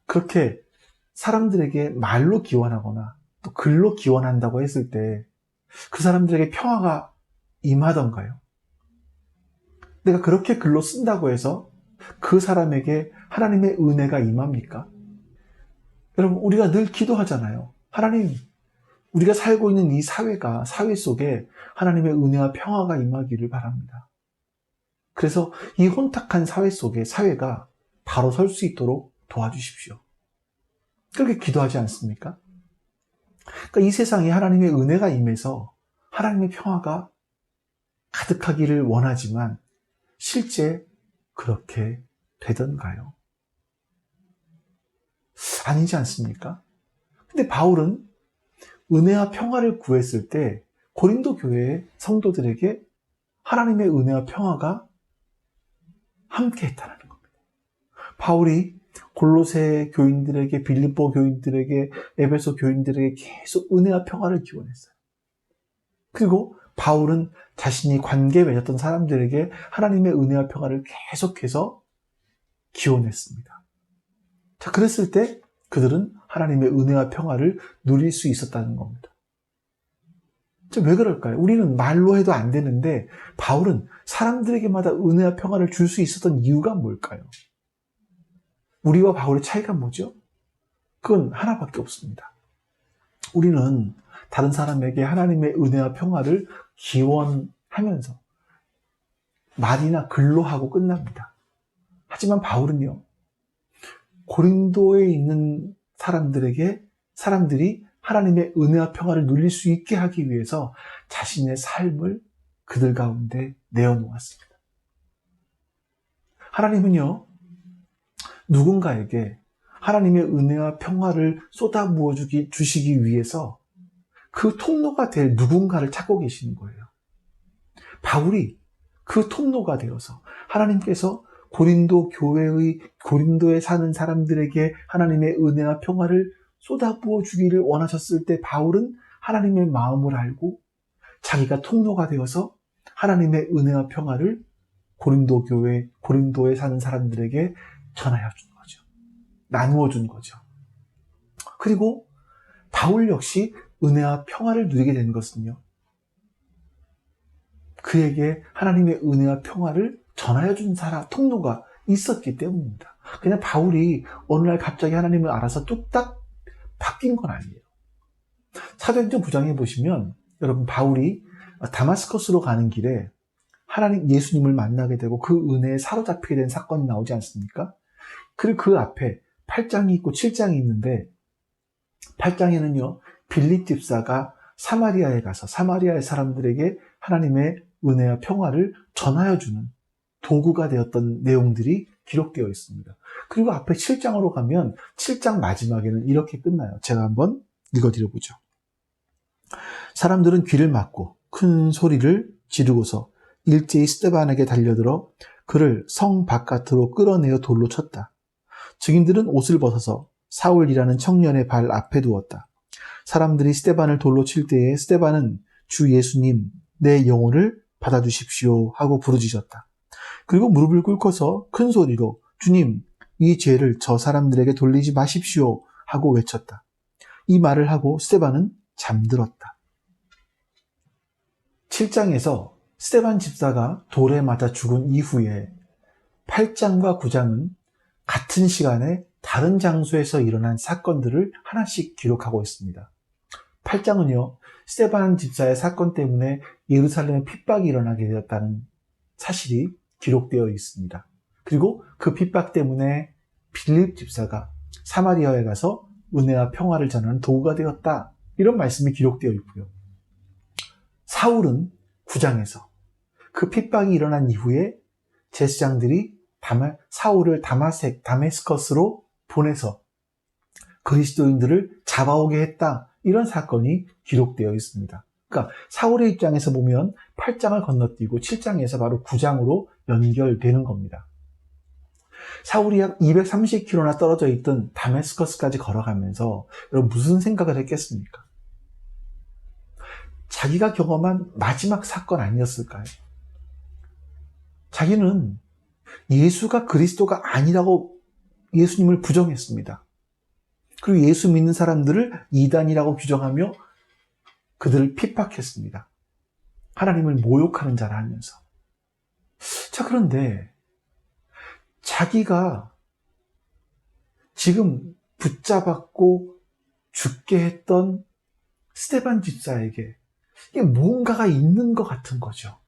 그렇게 사람들에게 말로 기원하거나 또 글로 기원한다고 했을 때 그 사람들에게 평화가 임하던가요? 내가 그렇게 글로 쓴다고 해서 그 사람에게 하나님의 은혜가 임합니까? 여러분, 우리가 늘 기도하잖아요. 하나님, 우리가 살고 있는 이 사회 속에 하나님의 은혜와 평화가 임하기를 바랍니다. 그래서 이 혼탁한 사회 속에 사회가 바로 설 수 있도록 도와주십시오. 그렇게 기도하지 않습니까? 그러니까 이 세상에 하나님의 은혜가 임해서 하나님의 평화가 가득하기를 원하지만 실제 그렇게 되던가요? 아니지 않습니까? 근데 바울은 은혜와 평화를 구했을 때 고린도 교회의 성도들에게 하나님의 은혜와 평화가 함께 했다는 겁니다. 바울이 골로새 교인들에게, 빌립보 교인들에게, 에베소 교인들에게 계속 은혜와 평화를 기원했어요. 그리고 바울은 자신이 관계 맺었던 사람들에게 하나님의 은혜와 평화를 계속해서 기원했습니다. 자, 그랬을 때 그들은 하나님의 은혜와 평화를 누릴 수 있었다는 겁니다. 왜 그럴까요? 우리는 말로 해도 안 되는데 바울은 사람들에게마다 은혜와 평화를 줄 수 있었던 이유가 뭘까요? 우리와 바울의 차이가 뭐죠? 그건 하나밖에 없습니다. 우리는 다른 사람에게 하나님의 은혜와 평화를 기원하면서 말이나 글로 하고 끝납니다. 하지만 바울은요, 고린도에 있는 사람들이 하나님의 은혜와 평화를 누릴 수 있게 하기 위해서 자신의 삶을 그들 가운데 내어놓았습니다. 하나님은요, 누군가에게 하나님의 은혜와 평화를 쏟아부어 주시기 위해서 그 통로가 될 누군가를 찾고 계시는 거예요. 바울이 그 통로가 되어서 하나님께서 고린도에 사는 사람들에게 하나님의 은혜와 평화를 쏟아부어 주기를 원하셨을 때 바울은 하나님의 마음을 알고 자기가 통로가 되어서 하나님의 은혜와 평화를 고린도에 사는 사람들에게 전하여 준 거죠. 나누어 준 거죠. 그리고 바울 역시 은혜와 평화를 누리게 된 것은요, 그에게 하나님의 은혜와 평화를 전하여 준 통로가 있었기 때문입니다. 그냥 바울이 어느 날 갑자기 하나님을 알아서 뚝딱 바뀐 건 아니에요. 사도행전 9장에 보시면 여러분, 바울이 다마스커스로 가는 길에 예수님을 만나게 되고 그 은혜에 사로잡히게 된 사건이 나오지 않습니까? 그리고 그 앞에 8장이 있고 7장이 있는데, 8장에는요, 빌립 집사가 사마리아에 가서 사마리아의 사람들에게 하나님의 은혜와 평화를 전하여 주는 도구가 되었던 내용들이 기록되어 있습니다. 그리고 앞에 7장으로 가면 7장 마지막에는 이렇게 끝나요. 제가 한번 읽어드려보죠. 사람들은 귀를 막고 큰 소리를 지르고서 일제히 스데반에게 달려들어 그를 성 바깥으로 끌어내어 돌로 쳤다. 증인들은 옷을 벗어서 사울이라는 청년의 발 앞에 두었다. 사람들이 스데반을 돌로 칠 때에 스데반은 주 예수님, 내 영혼을 받아주십시오 하고 부르짖었다. 그리고 무릎을 꿇고서 큰 소리로 주님, 이 죄를 저 사람들에게 돌리지 마십시오 하고 외쳤다. 이 말을 하고 스데반은 잠들었다. 7장에서 스데반 집사가 돌에 맞아 죽은 이후에 8장과 9장은 같은 시간에 다른 장소에서 일어난 사건들을 하나씩 기록하고 있습니다. 8장은요, 스데반 집사의 사건 때문에 예루살렘에 핍박이 일어나게 되었다는 사실이 기록되어 있습니다. 그리고 그 핍박 때문에 빌립 집사가 사마리아에 가서 은혜와 평화를 전하는 도구가 되었다, 이런 말씀이 기록되어 있고요. 사울은 9장에서 그 핍박이 일어난 이후에 제사장들이 사울을 다메스커스로 보내서 그리스도인들을 잡아오게 했다, 이런 사건이 기록되어 있습니다. 그러니까 사울의 입장에서 보면 8장을 건너뛰고 7장에서 바로 9장으로 연결되는 겁니다. 사울이 약 230km나 떨어져 있던 다메스커스까지 걸어가면서 여러분 무슨 생각을 했겠습니까? 자기가 경험한 마지막 사건 아니었을까요? 자기는 예수가 그리스도가 아니라고 예수님을 부정했습니다. 그리고 예수 믿는 사람들을 이단이라고 규정하며 그들을 핍박했습니다. 하나님을 모욕하는 자라 하면서. 자, 그런데 자기가 지금 붙잡았고 죽게 했던 스데반 집사에게 이게 뭔가가 있는 것 같은 거죠.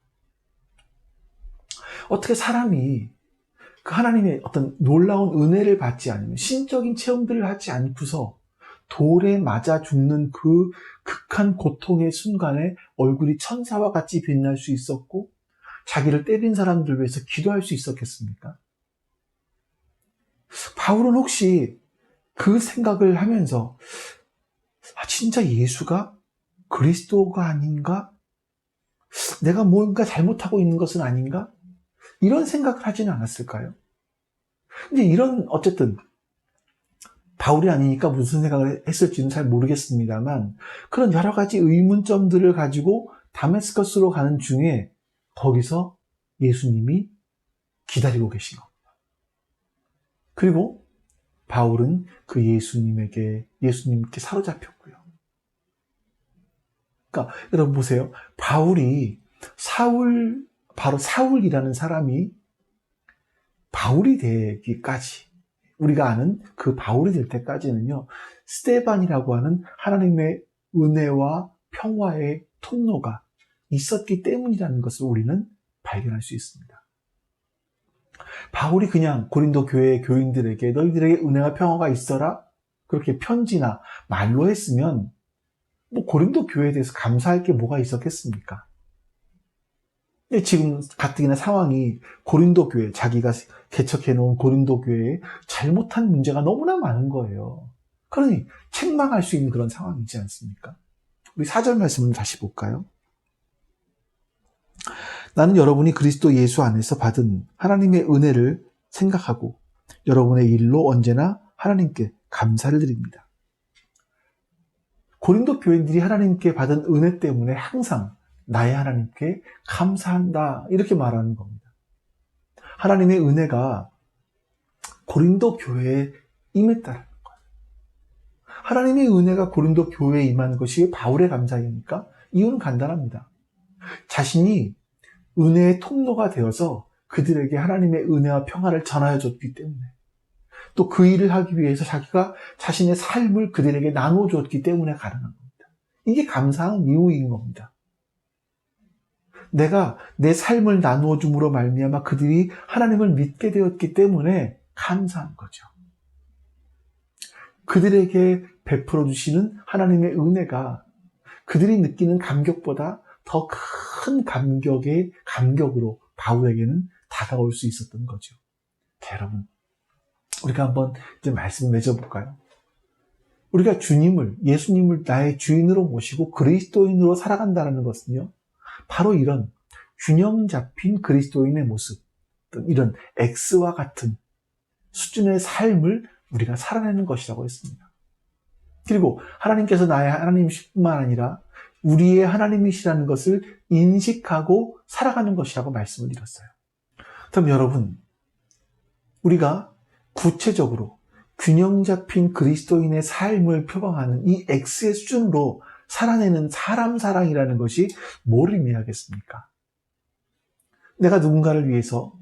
어떻게 사람이 그 하나님의 어떤 놀라운 은혜를 받지 않으면, 신적인 체험들을 하지 않고서 돌에 맞아 죽는 그 극한 고통의 순간에 얼굴이 천사와 같이 빛날 수 있었고 자기를 때린 사람들 위해서 기도할 수 있었겠습니까? 바울은 혹시 그 생각을 하면서 진짜 예수가 그리스도가 아닌가? 내가 뭔가 잘못하고 있는 것은 아닌가? 이런 생각을 하지는 않았을까요? 근데 어쨌든 바울이 아니니까 무슨 생각을 했을지는 잘 모르겠습니다만, 그런 여러 가지 의문점들을 가지고 다메스커스로 가는 중에 거기서 예수님이 기다리고 계신 겁니다. 그리고 바울은 그 예수님께 사로잡혔고요. 그러니까 여러분 보세요. 바로 사울이라는 사람이 바울이 되기까지, 우리가 아는 그 바울이 될 때까지는요, 스데반이라고 하는 하나님의 은혜와 평화의 통로가 있었기 때문이라는 것을 우리는 발견할 수 있습니다. 바울이 그냥 고린도 교회 교인들에게 너희들에게 은혜와 평화가 있어라 그렇게 편지나 말로 했으면 고린도 교회에 대해서 감사할 게 뭐가 있었겠습니까? 근데 지금 가뜩이나 상황이 고린도 교회, 자기가 개척해 놓은 고린도 교회에 잘못한 문제가 너무나 많은 거예요. 그러니 책망할 수 있는 그런 상황이지 않습니까? 우리 4절 말씀을 다시 볼까요? 나는 여러분이 그리스도 예수 안에서 받은 하나님의 은혜를 생각하고 여러분의 일로 언제나 하나님께 감사를 드립니다. 고린도 교인들이 하나님께 받은 은혜 때문에 항상 나의 하나님께 감사한다 이렇게 말하는 겁니다. 하나님의 은혜가 고린도 교회에 임했다는 거예요. 하나님의 은혜가 고린도 교회에 임한 것이 바울의 감사입니까? 이유는 간단합니다. 자신이 은혜의 통로가 되어서 그들에게 하나님의 은혜와 평화를 전하여 줬기 때문에 또 그 일을 하기 위해서 자기가 자신의 삶을 그들에게 나누어 줬기 때문에 가능한 겁니다. 이게 감사한 이유인 겁니다. 내가 내 삶을 나누어 줌으로 말미암아 그들이 하나님을 믿게 되었기 때문에 감사한 거죠. 그들에게 베풀어 주시는 하나님의 은혜가 그들이 느끼는 감격보다 더 큰 감격으로 바울에게는 다가올 수 있었던 거죠. 자, 여러분, 우리가 한번 이제 말씀 맺어볼까요? 우리가 예수님을 나의 주인으로 모시고 그리스도인으로 살아간다는 것은요, 바로 이런 균형 잡힌 그리스도인의 모습, 이런 X와 같은 수준의 삶을 우리가 살아내는 것이라고 했습니다. 그리고 하나님께서 나의 하나님뿐만 아니라 우리의 하나님이시라는 것을 인식하고 살아가는 것이라고 말씀을 드렸어요. 그럼 여러분, 우리가 구체적으로 균형 잡힌 그리스도인의 삶을 표방하는 이 X의 수준으로 살아내는 사람 사랑이라는 것이 뭘 의미하겠습니까? 내가 누군가를 위해서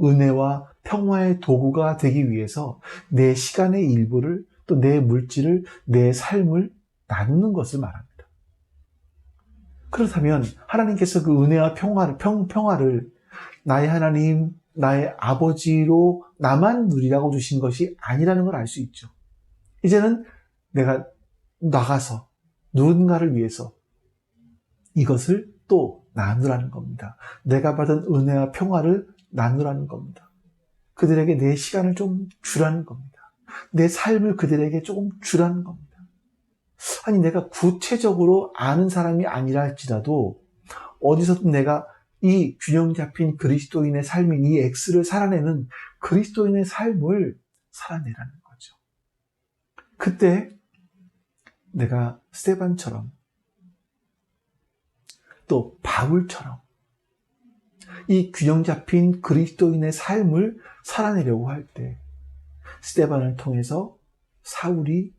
은혜와 평화의 도구가 되기 위해서 내 시간의 일부를 또 내 물질을, 내 삶을 나누는 것을 말합니다. 그렇다면 하나님께서 그 은혜와 평화를 나의 하나님, 나의 아버지로 나만 누리라고 주신 것이 아니라는 걸 알 수 있죠. 이제는 내가 나가서 누군가를 위해서 이것을 또 나누라는 겁니다. 내가 받은 은혜와 평화를 나누라는 겁니다. 그들에게 내 시간을 좀 주라는 겁니다. 내 삶을 그들에게 조금 주라는 겁니다. 아니, 내가 구체적으로 아는 사람이 아니라 할지라도 어디서든 내가 이 균형 잡힌 그리스도인의 삶인 이 X를 살아내는 그리스도인의 삶을 살아내라는 거죠. 그때 내가 스데반처럼 또 바울처럼 이 균형 잡힌 그리스도인의 삶을 살아내려고 할 때 스데반을 통해서 사울이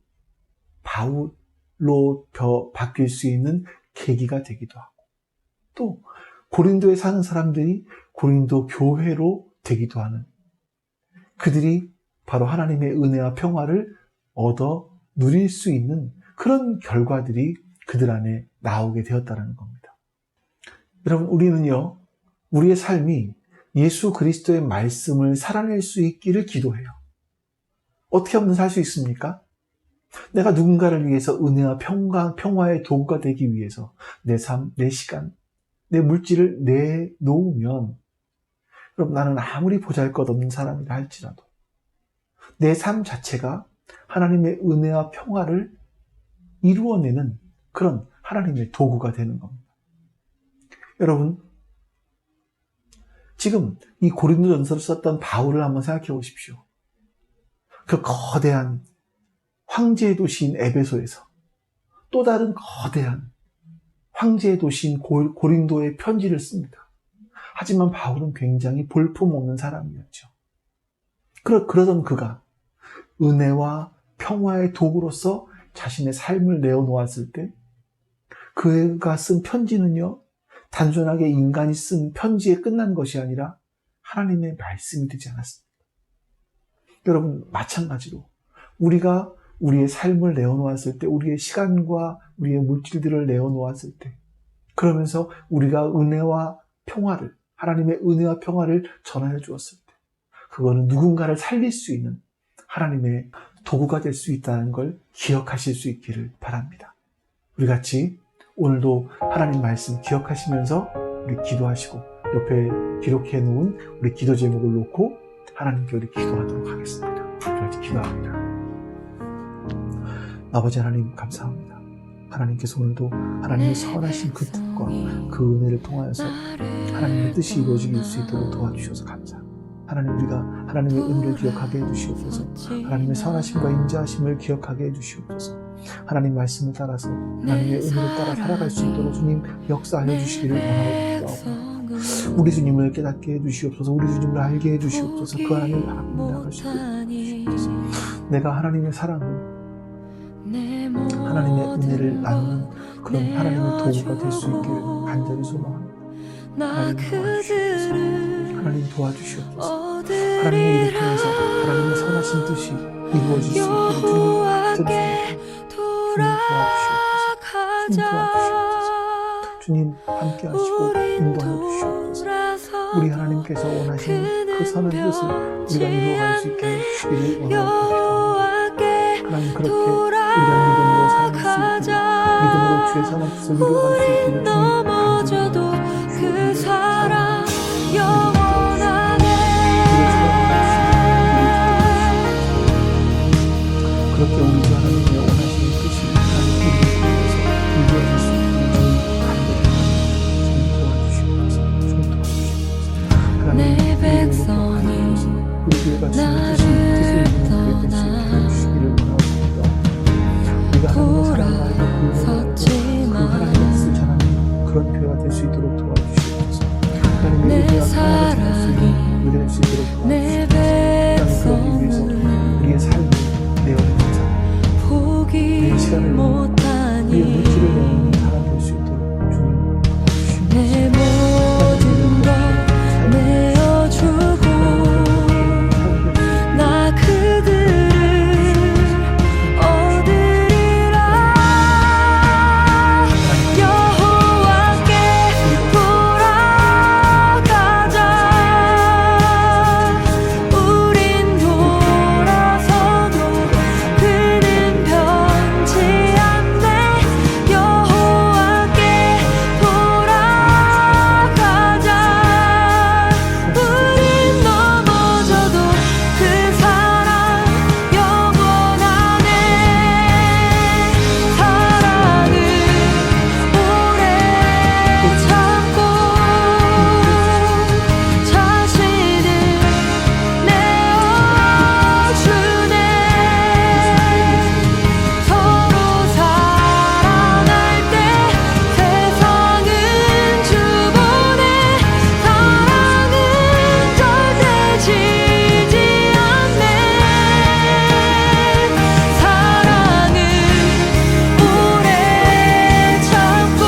바울로 바뀔 수 있는 계기가 되기도 하고 또 고린도에 사는 사람들이 고린도 교회로 되기도 하는 그들이 바로 하나님의 은혜와 평화를 얻어 누릴 수 있는 그런 결과들이 그들 안에 나오게 되었다는 겁니다. 여러분, 우리는요, 우리의 삶이 예수 그리스도의 말씀을 살아낼 수 있기를 기도해요. 어떻게 하면 살 수 있습니까? 내가 누군가를 위해서 은혜와 평화의 도구가 되기 위해서 내 삶, 내 시간, 내 물질을 내놓으면 그럼 나는 아무리 보잘것없는 사람이라 할지라도 내 삶 자체가 하나님의 은혜와 평화를 이루어내는 그런 하나님의 도구가 되는 겁니다. 여러분, 지금 이 고린도전서를 썼던 바울을 한번 생각해 보십시오. 그 거대한 황제의 도시인 에베소에서 또 다른 거대한 황제의 도시인 고린도에 편지를 씁니다. 하지만 바울은 굉장히 볼품없는 사람이었죠. 그러던 그가 은혜와 평화의 도구로서 자신의 삶을 내어놓았을 때 그가 쓴 편지는요, 단순하게 인간이 쓴 편지에 끝난 것이 아니라 하나님의 말씀이 되지 않았습니다. 여러분, 마찬가지로 우리가 우리의 삶을 내어놓았을 때, 우리의 시간과 우리의 물질들을 내어놓았을 때, 그러면서 우리가 은혜와 평화를, 하나님의 은혜와 평화를 전하여 주었을 때, 그거는 누군가를 살릴 수 있는 하나님의 도구가 될 수 있다는 걸 기억하실 수 있기를 바랍니다. 우리 같이 오늘도 하나님 말씀 기억하시면서 우리 기도하시고, 옆에 기록해 놓은 우리 기도 제목을 놓고 하나님께 우리 기도하도록 하겠습니다. 우리 같이 기도합니다. 아버지 하나님 감사합니다. 하나님께서 오늘도 하나님의 선하신 그 뜻과 그 은혜를 통하여서 하나님의 뜻이 이루어질 수 있도록 도와주셔서 감사합니다. 하나님, 우리가 하나님의 은혜를 기억하게 해주시옵소서. 하나님의 선하심과 인자하심을 기억하게 해주시옵소서. 하나님 말씀을 따라서 하나님의 은혜를 따라 살아갈 수 있도록 주님 역사하여 주시기를 원하옵소서. 우리 주님을 깨닫게 해주시옵소서. 우리 주님을 알게 해주시옵소서. 그 하나님을 바라보며 나아갈 수 있도록 해주시옵소서. 내가 하나님의 사랑을, 하나님의 은혜를 나누는 그런 하나님의 도구가 될 수 있기를 간절히 소망합니다. 하나님 도와주시옵소서. 하나님의 일을 통해서 하나님의 선하신 뜻이 이루어질 수 있도록 주님 도와주시옵소서. 주님 함께 하시고 인도하여 주시옵소서. 우리 하나님께서 원하시는 그 선한 뜻을 우리가 이루어갈 수 있게 해주시기를 원하옵소서. 하나님, 그렇게 우리가 믿음으로 살아갈 수 있고 믿음으로 주의 선한 뜻을 이루어갈 수 있기를 주님 넘어져도 그 사랑 영원하네. 그렇게 우리 주 하나님의 원하시는 뜻이 하나님 우리를 통해서 이루어질 수 있기를 주님 간절히 주님 도와주시옵소서. 하나님, 내 백성이 우리 교회가 주님의 뜻을 이루게 될 수 있게 해주시기를 원하옵소서. 우리가 하나님의 사랑을 알고 그 하나님의 뜻을 전하는 그런 교회가 될 수 있도록 도와주시옵소서. 하나님의 은혜와 평화를 전할 수 있는 교회가 될 수 있도록 도와주시옵소서. 하나님, 그러기 위해서 우리의 삶을 내어놓는 우리의 시간을 내어놓는 우리의 물질을 내어놓는 사람 될 수 있도록 주님 도와주시옵소서. 내 모든 것 내어주고 나 그들을 얻으리라. 여호와께 돌아가자. 우린 돌아서도 그는 변치 않네. 여호와께 돌아가자. 우린 넘어져도 그 사랑 영원하네. 사랑은 오래 참고 자신을 내어주네. 서로 사랑할 때 세상은 주보네. 사랑은 절대 지지 않네. 사랑은 오래 참고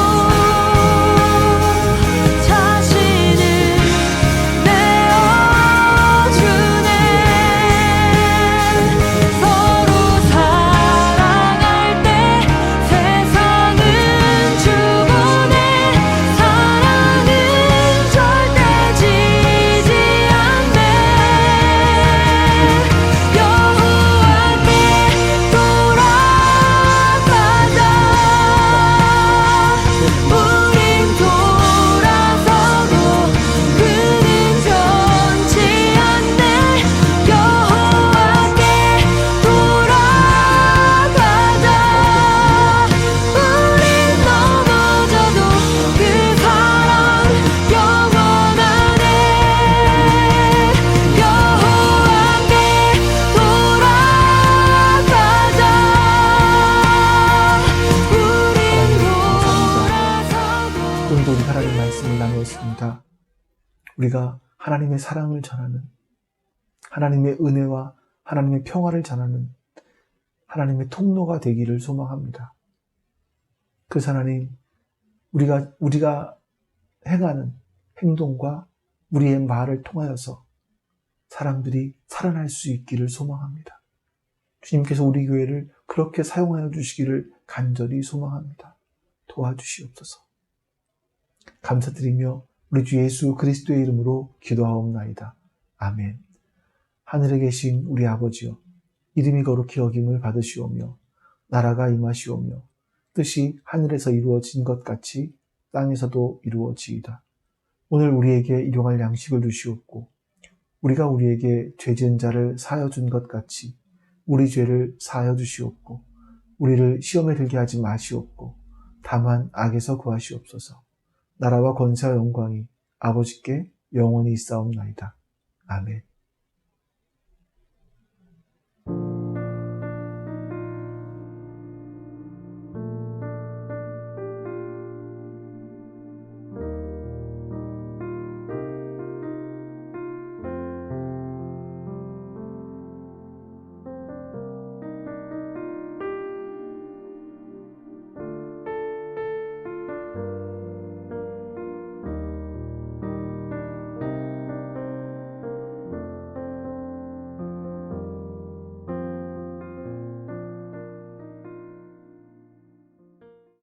자신을 내어주네. 서로 사랑할 때 세상은 주보네. 사랑은 절대 지지 않네. 여호와께 돌아가자. 우린 돌아서도 그는 변치 않네. 여호와께 돌아가자. 우린 넘어져도 그 사랑 영원하네. 여호와께 돌아가자. 우린 돌아서도 오늘도 우리 하나님 말씀을 나누었습니다. 우리가 하나님의 사랑을 전하는, 하나님의 은혜와 하나님의 평화를 전하는 하나님의 통로가 되기를 소망합니다. 그래서 하나님, 우리가 행하는 행동과 우리의 말을 통하여서 사람들이 살아날 수 있기를 소망합니다. 주님께서 우리 교회를 그렇게 사용하여 주시기를 간절히 소망합니다. 도와주시옵소서. 감사드리며 우리 주 예수 그리스도의 이름으로 기도하옵나이다. 아멘. 하늘에 계신 우리 아버지여, 이름이 거룩히 여김을 받으시오며 나라가 임하시오며 뜻이 하늘에서 이루어진 것 같이 땅에서도 이루어지이다. 오늘 우리에게 일용할 양식을 주시옵고 우리가 우리에게 죄 지은 자를 사하여 준 것 같이 우리 죄를 사하여 주시옵고 우리를 시험에 들게 하지 마시옵고 다만 악에서 구하시옵소서. 나라와 권세와 영광이 아버지께 영원히 있사옵나이다. 아멘.